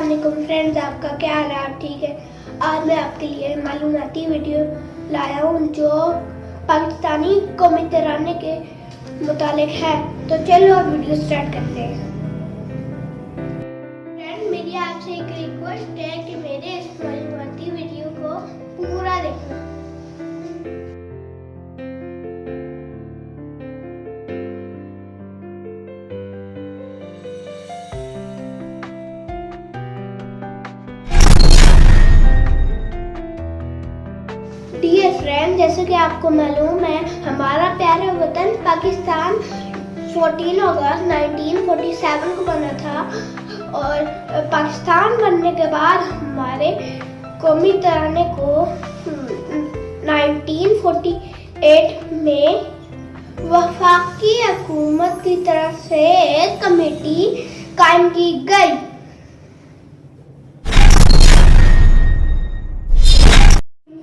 अस्सलाम वालेकुम फ्रेंड्स, आपका क्या हाल है? आप ठीक है? आज मैं आपके लिए मालूमाती वीडियो लाया हूँ जो पाकिस्तानी कौमी तराने के मुतालिक है। तो चलो अब वीडियो स्टार्ट करते हैं। फ्रेंड, मेरी आपसे एक रिक्वेस्ट है कि मेरे इस मालूमाती वीडियो को पूरा देखना। डियर फ्रेंड, जैसे कि आपको मालूम है, हमारा प्यारा वतन पाकिस्तान 14 अगस्त 1947 को बना था और पाकिस्तान बनने के बाद हमारे कौमी तराने को 1948 में वफाकी हुकूमत की तरफ से एक कमेटी कायम की गई।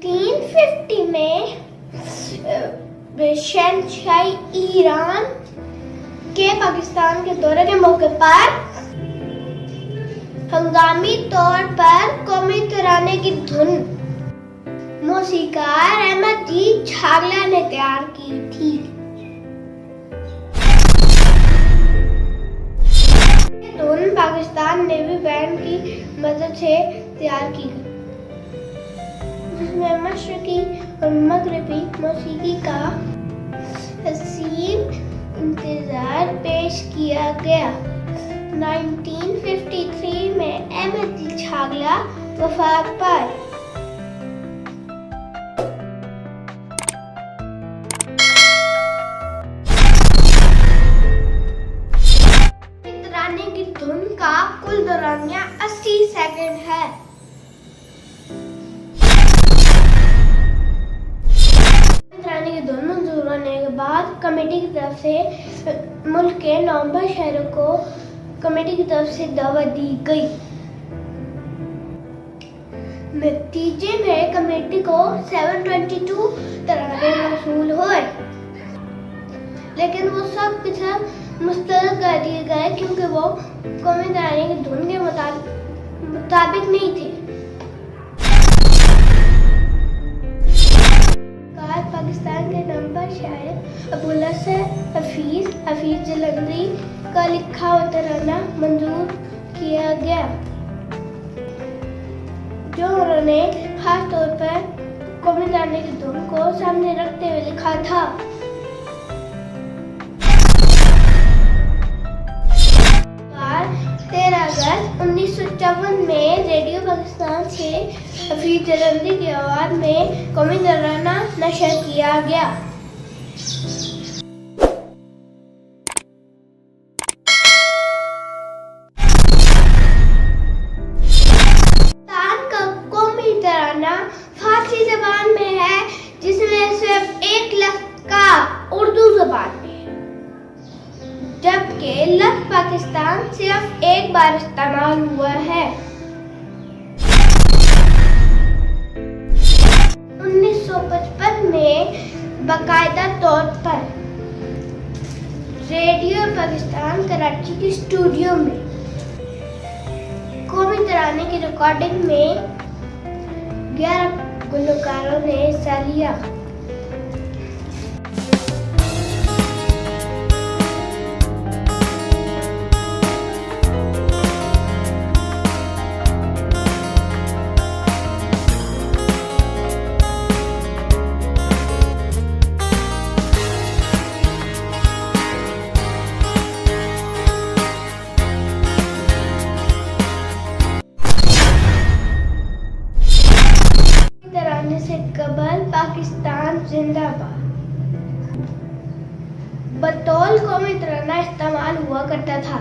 1950 में शहंशाही ईरान के पाकिस्तान के दौरे के मौके पर हंगामी तौर पर कौमी तराने की धुन मौसीकार अहमद जी छागला ने तैयार की थी। धुन पाकिस्तान नेवी बैंड की मदद से तैयार की गई, जिसमें मशरकी और मगरबी मौसीकी का हसीन इंतजार पेश किया गया। 1953 में अहमद जी छागला वफात पर तराने की धुन का कुल दौरानिया 80 सेकंड है। तराने की धुन मंजूर होने के बाद कमेटी की तरफ से मुल्क के नवंबर शहरों को कमेटी की तरफ से दावत दी गई। नतीजे में कमेटी को 722 तराने मौसूल हुए, लेकिन वो सब के सब मुस्तरद कर दिए गए क्योंकि वो कौमी तराने की धुन के मुताबिक नहीं थे। पाकिस्तान के नंबर शायर अबुल हसन हफीज जलंधरी का लिखा हुआ तराना मंजूर किया गया, जो उन्होंने खास तौर पर कौमी तराने की धुन को सामने रखते हुए लिखा था। 13 अगस्त 1954 में रेडियो पाकिस्तान से हफीज जलंधरी की आवाज में कौमी तराना नशर किया गया। पाकिस्तान का कौमी तराना फारसी जबान में है, जिसमें सिर्फ एक लफ्ज का उर्दू जबान में है, जबकि लफ्ज पाकिस्तान सिर्फ एक बार इस्तेमाल हुआ है। 1955 में बाकायदा तौर पर रेडियो पाकिस्तान कराची के स्टूडियो में कौमी तराने की रिकॉर्डिंग में 11 गुलकारों ने हिस्सा लिया। से कबल पाकिस्तान जिंदाबाद बतौल कौमी तराना इस्तेमाल हुआ करता था।